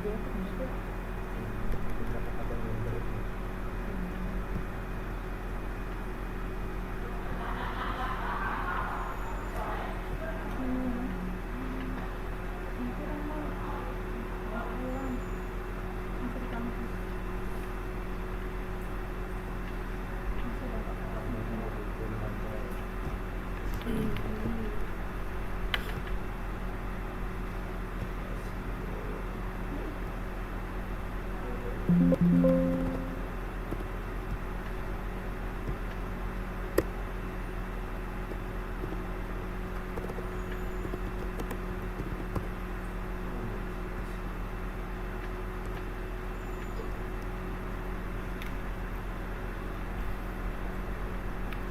dia penduduk. Kata-kata yang baik. Nanti ramai bakalan masih di kampus. Masih ada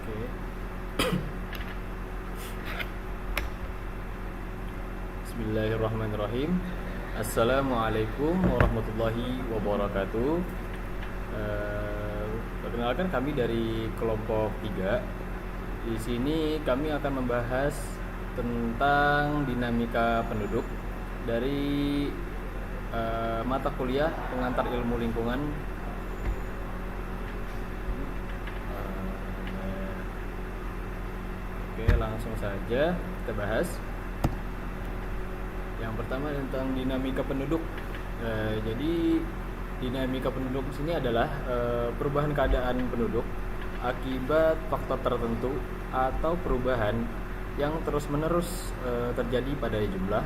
Oke. Bismillahirrahmanirrahim. Assalamualaikum warahmatullahi wabarakatuh. Perkenalkan, kami dari kelompok 3. Di sini kami akan membahas tentang dinamika penduduk dari mata kuliah pengantar ilmu lingkungan. Oke, langsung saja kita bahas. Yang pertama tentang dinamika penduduk. Jadi dinamika penduduk di sini adalah perubahan keadaan penduduk akibat faktor tertentu atau perubahan yang terus-menerus terjadi pada jumlah,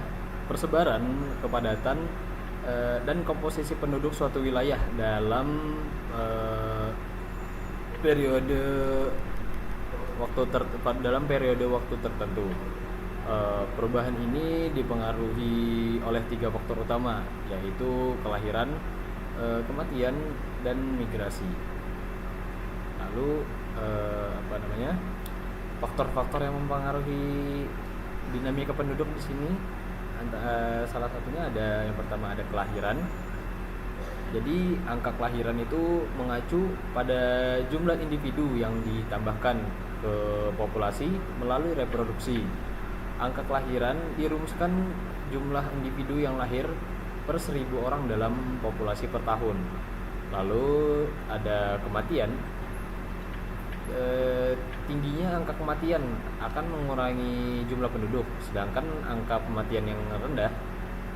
persebaran, kepadatan, dan komposisi penduduk suatu wilayah dalam periode waktu tertentu. Perubahan ini dipengaruhi oleh 3 faktor utama, yaitu kelahiran, kematian, dan migrasi. Lalu faktor-faktor yang mempengaruhi dinamika penduduk di sini, salah satunya ada, yang pertama ada kelahiran. Jadi angka kelahiran itu mengacu pada jumlah individu yang ditambahkan ke populasi melalui reproduksi. Angka kelahiran dirumuskan jumlah individu yang lahir per 1000 orang dalam populasi per tahun. Lalu ada kematian. Tingginya angka kematian akan mengurangi jumlah penduduk, sedangkan angka kematian yang rendah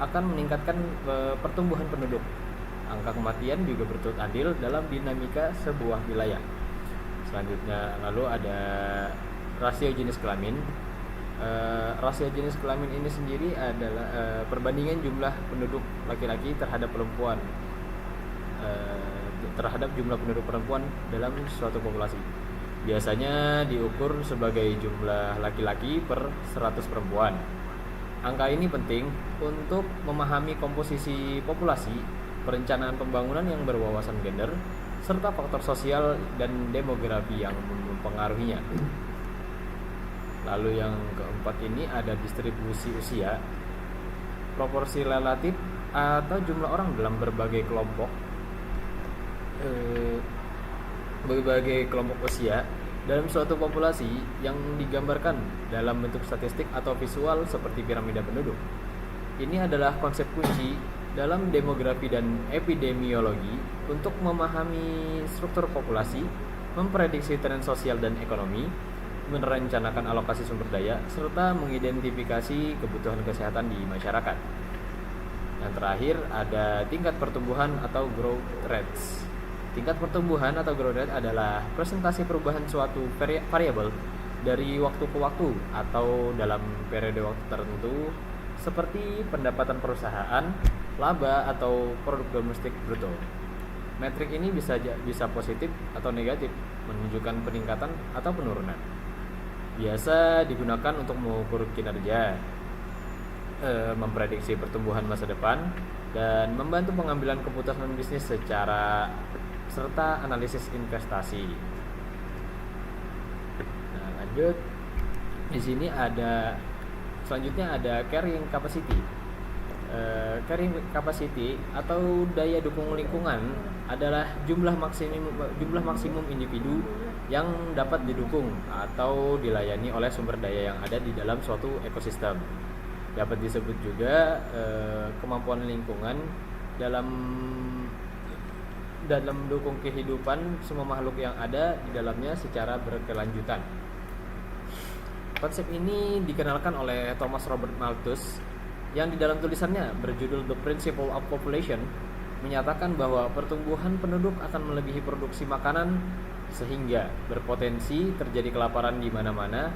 akan meningkatkan pertumbuhan penduduk. Angka kematian juga berturut andil dalam dinamika sebuah wilayah. Selanjutnya, lalu ada rasio jenis kelamin. Rasio jenis kelamin ini sendiri adalah perbandingan jumlah penduduk laki-laki terhadap perempuan, terhadap jumlah penduduk perempuan dalam suatu populasi. Biasanya diukur sebagai jumlah laki-laki per 100 perempuan. Angka ini penting untuk memahami komposisi populasi, perencanaan pembangunan yang berwawasan gender, serta faktor sosial dan demografi yang mempengaruhinya. Lalu yang keempat ini ada distribusi usia. Proporsi relatif atau jumlah orang dalam berbagai kelompok usia dalam suatu populasi yang digambarkan dalam bentuk statistik atau visual seperti piramida penduduk. Ini adalah konsep kunci dalam demografi dan epidemiologi untuk memahami struktur populasi, memprediksi tren sosial dan ekonomi, merencanakan alokasi sumber daya, serta mengidentifikasi kebutuhan kesehatan di masyarakat. Yang terakhir ada tingkat pertumbuhan atau growth rates. Tingkat pertumbuhan atau growth rate adalah presentasi perubahan suatu variabel dari waktu ke waktu atau dalam periode waktu tertentu, seperti pendapatan perusahaan, laba, atau produk domestik bruto. Metrik ini bisa positif atau negatif, menunjukkan peningkatan atau penurunan. Biasa digunakan untuk mengukur kinerja, memprediksi pertumbuhan masa depan, dan membantu pengambilan keputusan bisnis serta analisis investasi. Nah, lanjut. Di sini selanjutnya ada carrying capacity. Carrying capacity atau daya dukung lingkungan adalah jumlah maksimum individu yang dapat didukung atau dilayani oleh sumber daya yang ada di dalam suatu ekosistem. Dapat disebut juga kemampuan lingkungan dalam mendukung kehidupan semua makhluk yang ada di dalamnya secara berkelanjutan. Konsep ini dikenalkan oleh Thomas Robert Malthus yang di dalam tulisannya berjudul The Principle of Population menyatakan bahwa pertumbuhan penduduk akan melebihi produksi makanan sehingga berpotensi terjadi kelaparan di mana-mana.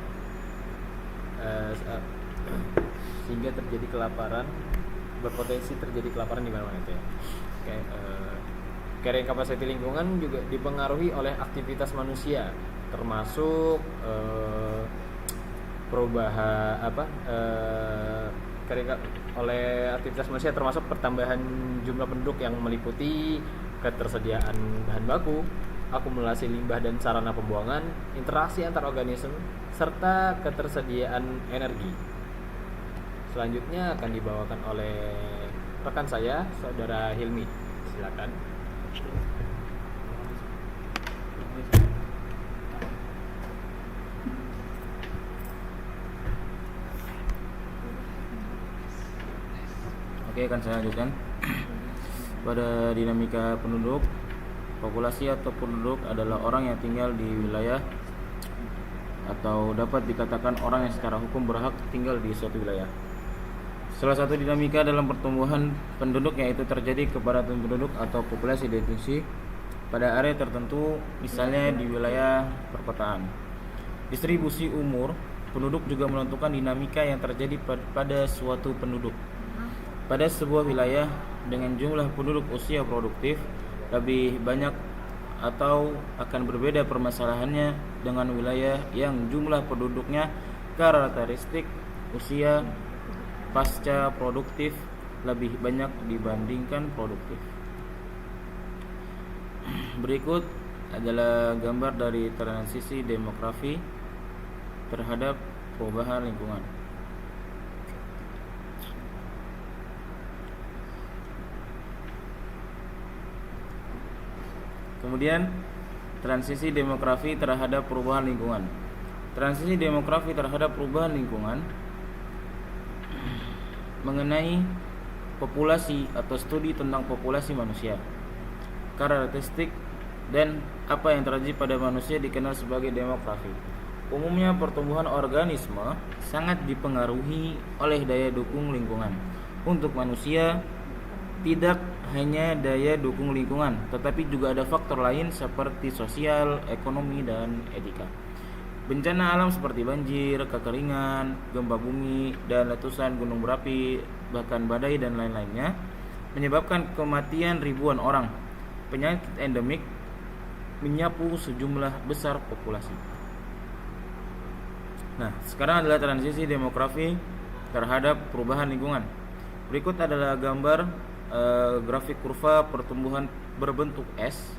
Berpotensi terjadi kelaparan di mana-mana itu ya. Carrying capacity lingkungan juga dipengaruhi oleh aktivitas manusia, termasuk oleh aktivitas manusia termasuk pertambahan jumlah penduduk yang meliputi ketersediaan bahan baku, akumulasi limbah dan sarana pembuangan, interaksi antar organisme, serta ketersediaan energi. Selanjutnya akan dibawakan oleh rekan saya, Saudara Hilmi. Silakan. Oke, akan saya lanjutkan. Pada dinamika penduduk, populasi atau penduduk adalah orang yang tinggal di wilayah atau dapat dikatakan orang yang secara hukum berhak tinggal di suatu wilayah. Salah satu dinamika dalam pertumbuhan penduduk yaitu terjadi kepadatan penduduk atau populasi definisi pada area tertentu, misalnya di wilayah perkotaan. Distribusi umur penduduk juga menentukan dinamika yang terjadi pada suatu penduduk. Pada sebuah wilayah dengan jumlah penduduk usia produktif lebih banyak atau akan berbeda permasalahannya dengan wilayah yang jumlah penduduknya karakteristik usia pasca produktif lebih banyak dibandingkan produktif. Berikut adalah gambar dari transisi demografi terhadap perubahan lingkungan. Kemudian transisi demografi terhadap perubahan lingkungan. Transisi demografi terhadap perubahan lingkungan mengenai populasi atau studi tentang populasi manusia, karakteristik dan apa yang terjadi pada manusia dikenal sebagai demografi. Umumnya pertumbuhan organisme sangat dipengaruhi oleh daya dukung lingkungan. Untuk manusia tidak hanya daya dukung lingkungan, tetapi juga ada faktor lain seperti sosial, ekonomi, dan etika. Bencana alam seperti banjir, kekeringan, gempa bumi, dan letusan gunung berapi, bahkan badai dan lain-lainnya menyebabkan kematian ribuan orang. Penyakit endemik menyapu sejumlah besar populasi. Nah, sekarang adalah transisi demografi terhadap perubahan lingkungan. Berikut adalah gambar grafik kurva pertumbuhan berbentuk S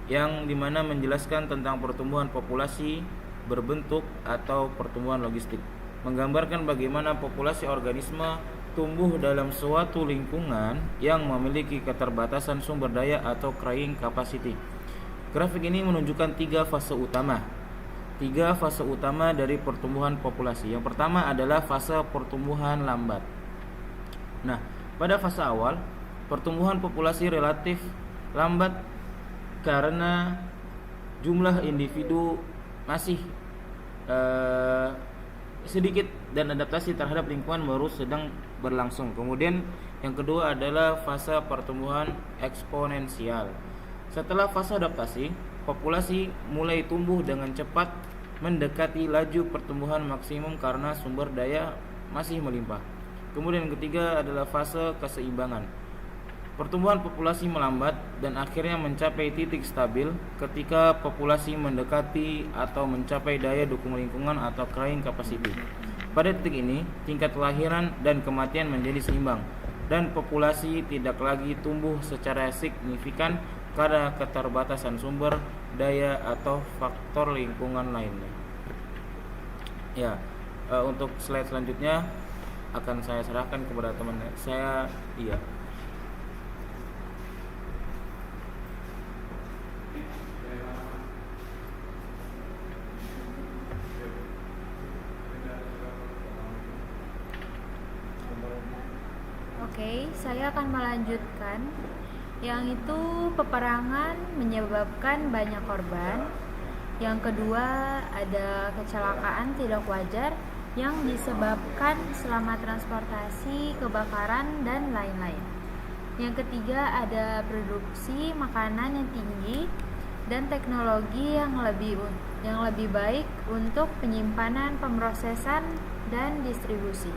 yang dimana menjelaskan tentang pertumbuhan populasi berbentuk atau pertumbuhan logistik, menggambarkan bagaimana populasi organisme tumbuh dalam suatu lingkungan yang memiliki keterbatasan sumber daya atau carrying capacity. Grafik ini menunjukkan tiga fase utama dari pertumbuhan populasi. Yang pertama adalah fase pertumbuhan lambat. Nah, pada fase awal pertumbuhan populasi relatif lambat karena jumlah individu masih sedikit dan adaptasi terhadap lingkungan baru sedang berlangsung. Kemudian yang kedua adalah fase pertumbuhan eksponensial. Setelah fase adaptasi, populasi mulai tumbuh dengan cepat mendekati laju pertumbuhan maksimum karena sumber daya masih melimpah. Kemudian yang ketiga adalah fase keseimbangan. Pertumbuhan populasi melambat dan akhirnya mencapai titik stabil ketika populasi mendekati atau mencapai daya dukung lingkungan atau carrying capacity. Pada titik ini, tingkat kelahiran dan kematian menjadi seimbang dan populasi tidak lagi tumbuh secara signifikan karena keterbatasan sumber daya atau faktor lingkungan lainnya. Ya, untuk slide selanjutnya akan saya serahkan kepada teman saya. Iya. Oke, Oke, saya akan melanjutkan. Yang itu peperangan menyebabkan banyak korban. Yang kedua ada kecelakaan tidak wajar yang disebabkan selama transportasi, kebakaran, dan lain-lain. Yang ketiga ada produksi makanan yang tinggi dan teknologi yang lebih baik untuk penyimpanan, pemrosesan, dan distribusi.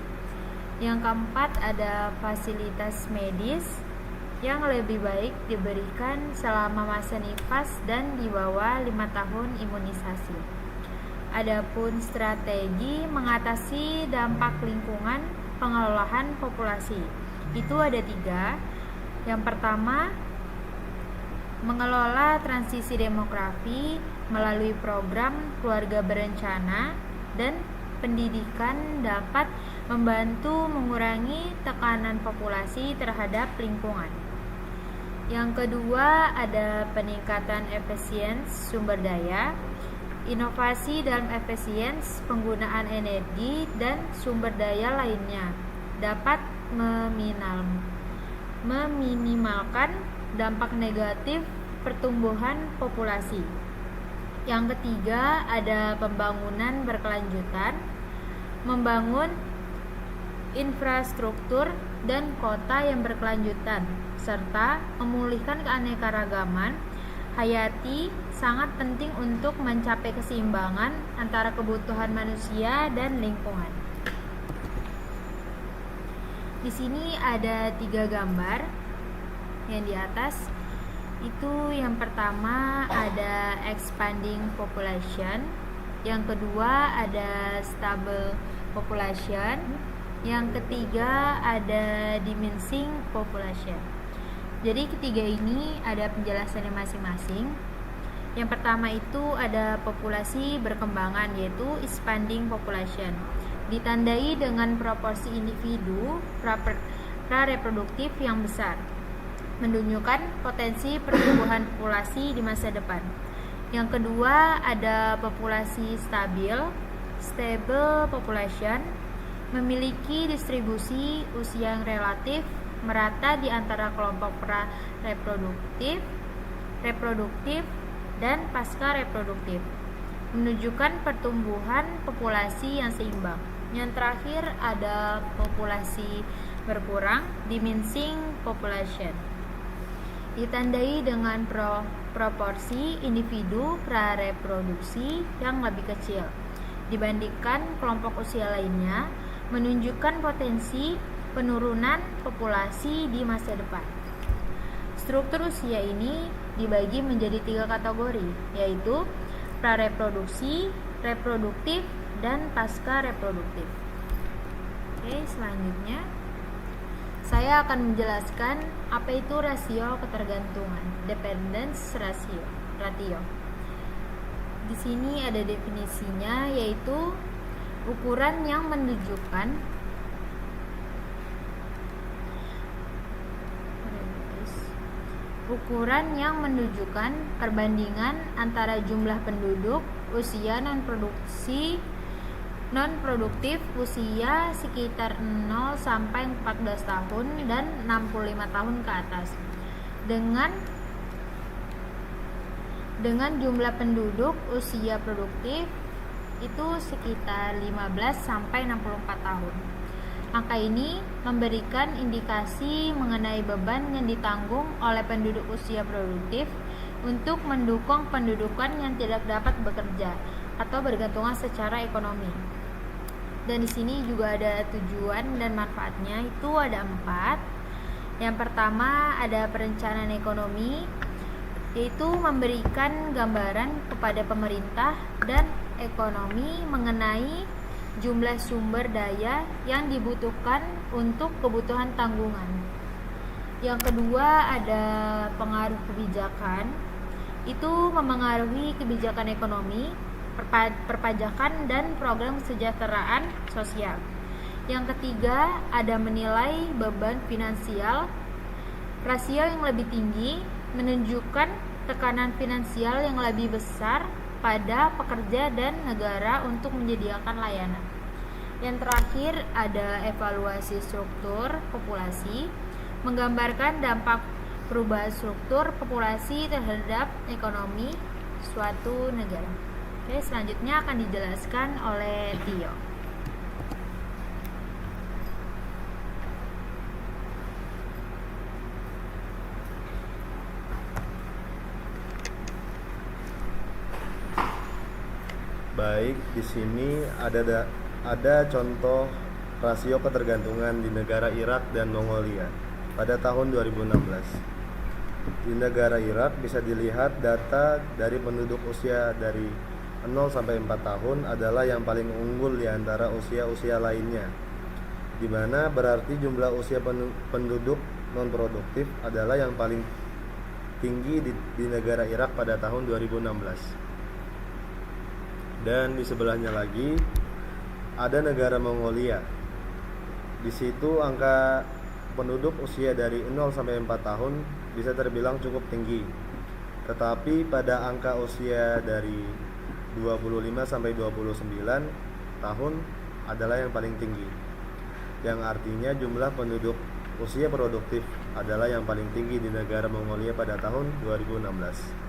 Yang keempat ada fasilitas medis yang lebih baik diberikan selama masa nifas dan di bawah 5 tahun imunisasi. Adapun strategi mengatasi dampak lingkungan pengelolaan populasi itu ada 3. Yang pertama, mengelola transisi demografi melalui program keluarga berencana dan pendidikan dapat membantu mengurangi tekanan populasi terhadap lingkungan. Yang kedua ada peningkatan efisiensi sumber daya, inovasi dalam efisiensi penggunaan energi dan sumber daya lainnya dapat meminimalkan dampak negatif pertumbuhan populasi. Yang ketiga ada pembangunan berkelanjutan, membangun infrastruktur dan kota yang berkelanjutan serta memulihkan keanekaragaman hayati sangat penting untuk mencapai keseimbangan antara kebutuhan manusia dan lingkungan. Di sini ada 3 gambar yang di atas. Itu yang pertama ada expanding population, yang kedua ada stable population, yang ketiga ada diminishing population. Jadi ketiga ini ada penjelasannya masing-masing. Yang pertama itu ada populasi berkembangan, yaitu expanding population. Ditandai dengan proporsi individu prareproduktif yang besar, menunjukkan potensi pertumbuhan populasi di masa depan. Yang kedua ada populasi stabil, stable population, memiliki distribusi usia yang relatif merata di antara kelompok reproduktif, dan pasca reproduktif, menunjukkan pertumbuhan populasi yang seimbang. Yang terakhir ada populasi berkurang, diminishing population, ditandai dengan proporsi individu prareproduksi yang lebih kecil dibandingkan kelompok usia lainnya, menunjukkan potensi penurunan populasi di masa depan. Struktur usia ini dibagi menjadi 3 kategori, yaitu prareproduksi, reproduktif, dan pasca reproduktif. Oke, selanjutnya saya akan menjelaskan apa itu rasio ketergantungan, dependence ratio. Di sini ada definisinya, yaitu ukuran yang menunjukkan perbandingan antara jumlah penduduk, usia non-produktif usia sekitar 0 sampai 14 tahun dan 65 tahun ke atas dengan jumlah penduduk usia produktif itu sekitar 15 sampai 64 tahun. Angka ini memberikan indikasi mengenai beban yang ditanggung oleh penduduk usia produktif untuk mendukung pendudukan yang tidak dapat bekerja atau bergantungan secara ekonomi. Dan di sini juga ada tujuan dan manfaatnya, itu ada 4. Yang pertama ada perencanaan ekonomi, yaitu memberikan gambaran kepada pemerintah dan ekonomi mengenai jumlah sumber daya yang dibutuhkan untuk kebutuhan tanggungan. Yang kedua ada pengaruh kebijakan, itu memengaruhi kebijakan ekonomi, perpajakan, dan program kesejahteraan sosial. Yang ketiga ada menilai beban finansial. Rasio yang lebih tinggi menunjukkan tekanan finansial yang lebih besar pada pekerja dan negara untuk menyediakan layanan. Yang terakhir ada evaluasi struktur populasi, menggambarkan dampak perubahan struktur populasi terhadap ekonomi suatu negara. Oke, selanjutnya akan dijelaskan oleh Tio. Baik, di sini ada contoh rasio ketergantungan di negara Irak dan Mongolia pada tahun 2016. Di negara Irak bisa dilihat data dari penduduk usia dari 0 sampai 4 tahun adalah yang paling unggul di antara usia-usia lainnya, di mana berarti jumlah usia penduduk non-produktif adalah yang paling tinggi di negara Irak pada tahun 2016. Dan di sebelahnya lagi ada negara Mongolia. Di situ angka penduduk usia dari 0 sampai 4 tahun bisa terbilang cukup tinggi. Tetapi pada angka usia dari 25 sampai 29 tahun adalah yang paling tinggi. Yang artinya jumlah penduduk usia produktif adalah yang paling tinggi di negara Mongolia pada tahun 2016.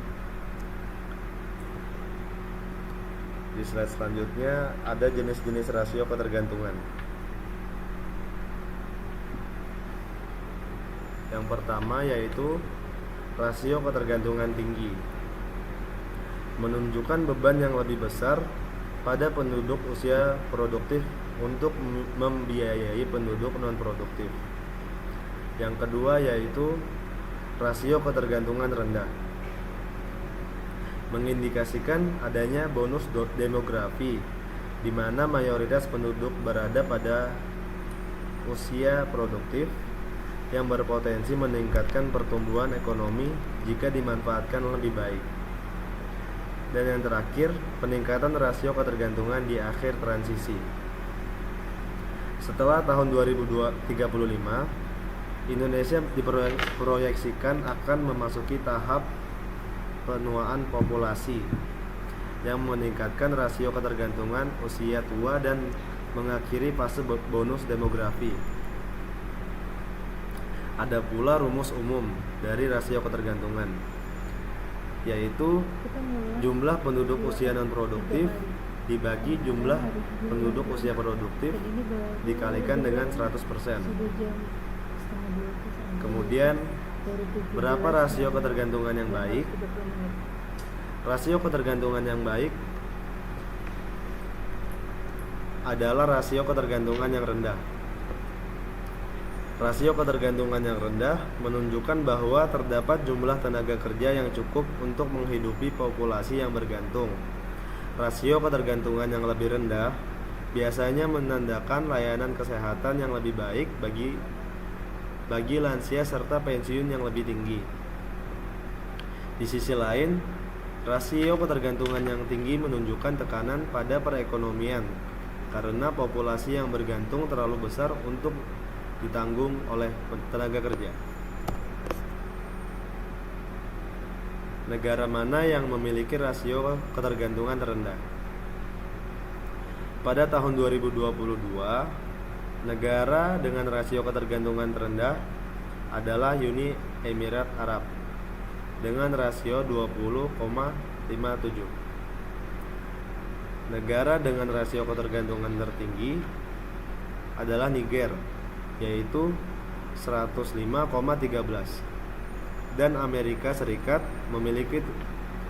Di slide selanjutnya ada jenis-jenis rasio ketergantungan. Yang pertama yaitu rasio ketergantungan tinggi, menunjukkan beban yang lebih besar pada penduduk usia produktif untuk membiayai penduduk non-produktif. Yang kedua yaitu rasio ketergantungan rendah, mengindikasikan adanya bonus demografi di mana mayoritas penduduk berada pada usia produktif yang berpotensi meningkatkan pertumbuhan ekonomi jika dimanfaatkan lebih baik. Dan yang terakhir, peningkatan rasio ketergantungan di akhir transisi. Setelah tahun 2035, Indonesia diproyeksikan akan memasuki tahap penuaan populasi yang meningkatkan rasio ketergantungan usia tua dan mengakhiri fase bonus demografi. Ada pula rumus umum dari rasio ketergantungan, yaitu jumlah penduduk usia non-produktif dibagi jumlah penduduk usia produktif dikalikan dengan 100%. Kemudian berapa rasio ketergantungan yang baik? Rasio ketergantungan yang baik adalah rasio ketergantungan yang rendah. Rasio ketergantungan yang rendah menunjukkan bahwa terdapat jumlah tenaga kerja yang cukup untuk menghidupi populasi yang bergantung. Rasio ketergantungan yang lebih rendah biasanya menandakan layanan kesehatan yang lebih baik bagi lansia serta pensiun yang lebih tinggi. Di sisi lain, rasio ketergantungan yang tinggi menunjukkan tekanan pada perekonomian karena populasi yang bergantung terlalu besar untuk ditanggung oleh tenaga kerja. Negara mana yang memiliki rasio ketergantungan terendah? Pada tahun 2022, negara dengan rasio ketergantungan terendah adalah Uni Emirat Arab dengan rasio 20,57. Negara dengan rasio ketergantungan tertinggi adalah Niger, yaitu 105,13. Dan Amerika Serikat memiliki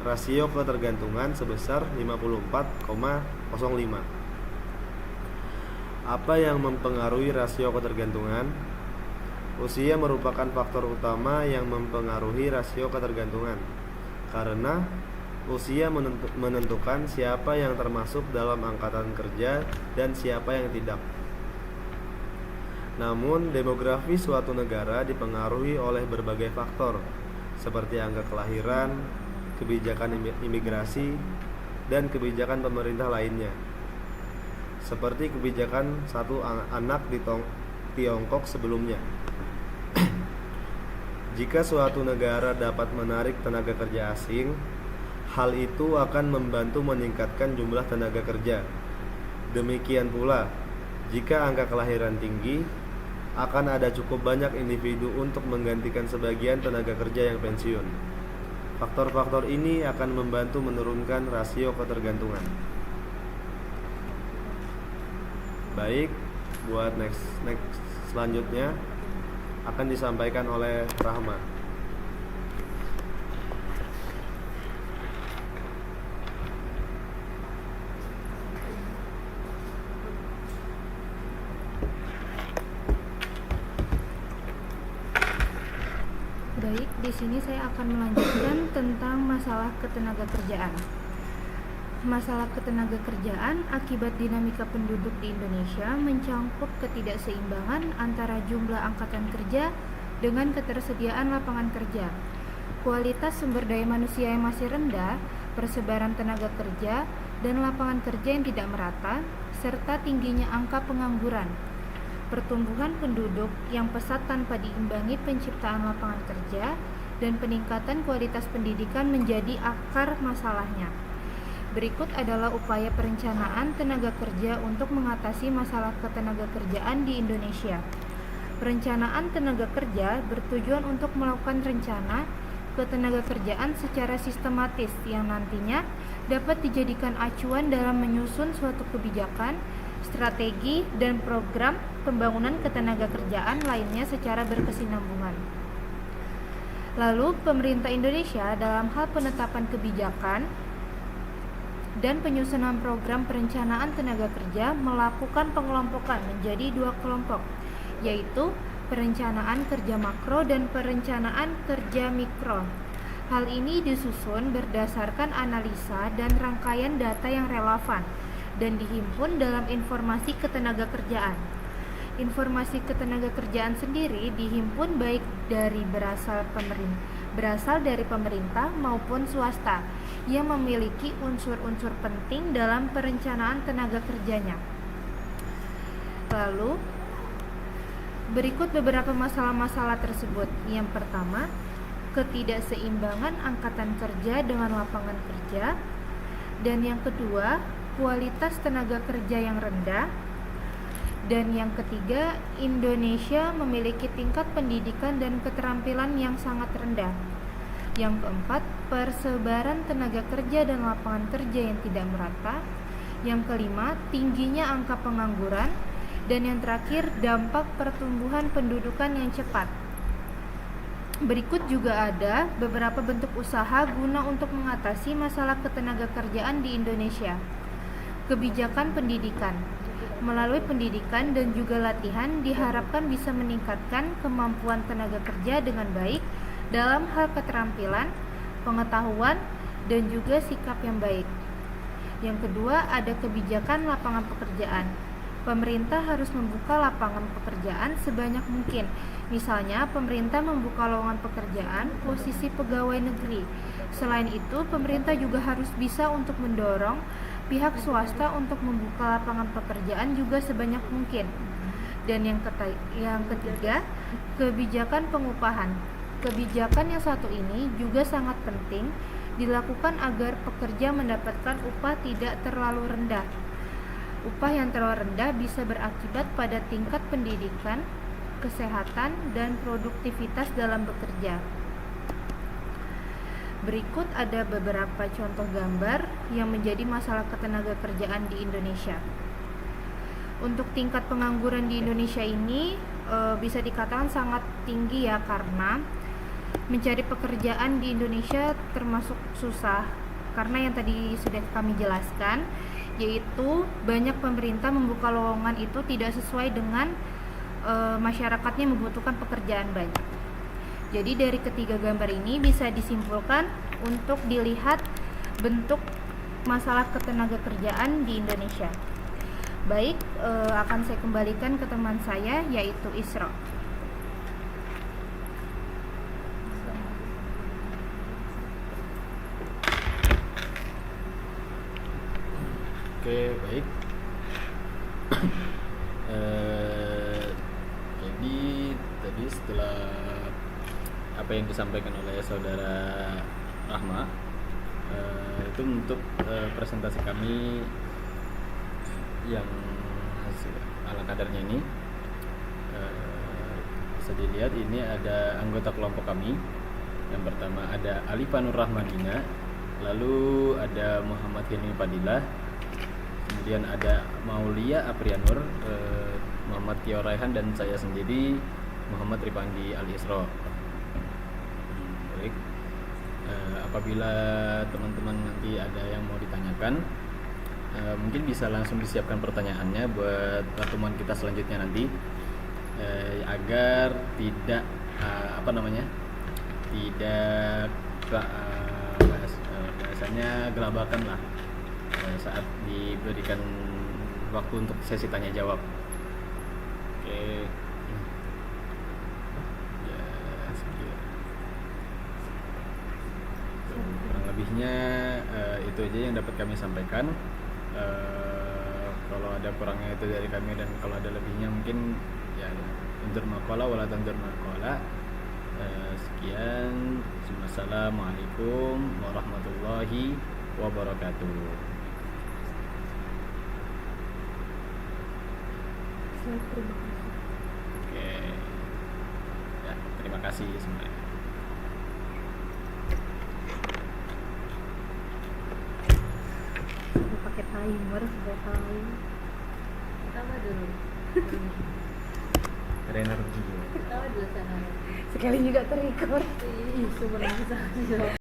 rasio ketergantungan sebesar 54,05. Apa yang mempengaruhi rasio ketergantungan? Usia merupakan faktor utama yang mempengaruhi rasio ketergantungan, karena usia menentukan siapa yang termasuk dalam angkatan kerja dan siapa yang tidak. Namun, demografi suatu negara dipengaruhi oleh berbagai faktor, seperti angka kelahiran, kebijakan imigrasi, dan kebijakan pemerintah lainnya, seperti kebijakan satu anak di Tiongkok sebelumnya. Jika suatu negara dapat menarik tenaga kerja asing, hal itu akan membantu meningkatkan jumlah tenaga kerja. Demikian pula, Jika angka kelahiran tinggi, akan ada cukup banyak individu untuk menggantikan sebagian tenaga kerja yang pensiun. Faktor-faktor ini akan membantu menurunkan rasio ketergantungan. Baik, buat next selanjutnya akan disampaikan oleh Rahma. Baik, di sini saya akan melanjutkan tentang masalah ketenagakerjaan. Masalah ketenagakerjaan akibat dinamika penduduk di Indonesia mencangkup ketidakseimbangan antara jumlah angkatan kerja dengan ketersediaan lapangan kerja, kualitas sumber daya manusia yang masih rendah, persebaran tenaga kerja dan lapangan kerja yang tidak merata, serta tingginya angka pengangguran. Pertumbuhan penduduk yang pesat tanpa diimbangi penciptaan lapangan kerja dan peningkatan kualitas pendidikan menjadi akar masalahnya. Berikut adalah upaya perencanaan tenaga kerja untuk mengatasi masalah ketenagakerjaan di Indonesia. Perencanaan tenaga kerja bertujuan untuk melakukan rencana ketenagakerjaan secara sistematis yang nantinya dapat dijadikan acuan dalam menyusun suatu kebijakan, strategi, dan program pembangunan ketenagakerjaan lainnya secara berkesinambungan. Lalu, pemerintah Indonesia dalam hal penetapan kebijakan dan penyusunan program perencanaan tenaga kerja melakukan pengelompokan menjadi 2 kelompok, yaitu perencanaan kerja makro dan perencanaan kerja mikro. Hal ini disusun berdasarkan analisa dan rangkaian data yang relevan dan dihimpun dalam informasi ketenagakerjaan. Informasi ketenagakerjaan sendiri dihimpun baik dari berasal dari pemerintah maupun swasta yang memiliki unsur-unsur penting dalam perencanaan tenaga kerjanya. Lalu, berikut beberapa masalah-masalah tersebut. Yang pertama, ketidakseimbangan angkatan kerja dengan lapangan kerja. Dan yang kedua, kualitas tenaga kerja yang rendah. Dan yang ketiga, Indonesia memiliki tingkat pendidikan dan keterampilan yang sangat rendah. Yang keempat, persebaran tenaga kerja dan lapangan kerja yang tidak merata. Yang kelima, tingginya angka pengangguran. Dan yang terakhir, dampak pertumbuhan pendudukan yang cepat. Berikut juga ada beberapa bentuk usaha guna untuk mengatasi masalah ketenagakerjaan di Indonesia. Kebijakan pendidikan. Melalui pendidikan dan juga latihan diharapkan bisa meningkatkan kemampuan tenaga kerja dengan baik dalam hal keterampilan, pengetahuan, dan juga sikap yang baik. Yang kedua, ada kebijakan lapangan pekerjaan. Pemerintah harus membuka lapangan pekerjaan sebanyak mungkin. Misalnya, pemerintah membuka lowongan pekerjaan posisi pegawai negeri. Selain itu, pemerintah juga harus bisa untuk mendorong pihak swasta untuk membuka lapangan pekerjaan juga sebanyak mungkin. Dan yang ketiga, kebijakan pengupahan. Kebijakan yang satu ini juga sangat penting dilakukan agar pekerja mendapatkan upah tidak terlalu rendah. Upah yang terlalu rendah bisa berakibat pada tingkat pendidikan, kesehatan, dan produktivitas dalam bekerja. Berikut ada beberapa contoh gambar yang menjadi masalah ketenagakerjaan di Indonesia. Untuk tingkat pengangguran di Indonesia ini bisa dikatakan sangat tinggi ya, karena mencari pekerjaan di Indonesia termasuk susah. Karena yang tadi sudah kami jelaskan, yaitu banyak pemerintah membuka lowongan itu tidak sesuai dengan masyarakatnya membutuhkan pekerjaan banyak. Jadi dari ketiga gambar ini bisa disimpulkan untuk dilihat bentuk masalah ketenagakerjaan di Indonesia. Baik, akan saya kembalikan ke teman saya yaitu Isra. Oke, baik. Jadi tadi setelah apa yang disampaikan oleh saudara Rahma, itu untuk presentasi kami yang ala kadarnya ini. Bisa dilihat ini ada anggota kelompok kami. Yang pertama ada Alifa Nur Rahmanina, lalu ada Muhammad Hilmi Fadilah, kemudian ada Maulia Aprianur, Muhammad Tio Raihan, dan saya sendiri Muhammad Ripandi Al Isra. Baik, apabila teman-teman nanti ada yang mau ditanyakan, mungkin bisa langsung disiapkan pertanyaannya buat pertemuan kita selanjutnya nanti, agar tidak tidak bahasanya gelabakan lah saat diberikan waktu untuk sesi tanya jawab. Oke. Ya, sekian. Kurang lebihnya itu aja yang dapat kami sampaikan. Kalau ada kurangnya itu dari kami, dan kalau ada lebihnya mungkin ya undur maqala wala tandur maqala. Sekian. Wassalamualaikum warahmatullahi wabarakatuh. Oke. Ya, terima kasih semuanya. Pakai timer sudah tahu. Pertama dulu. Energi. Pertama dulu sana. Sekali juga terrecord. Ih, super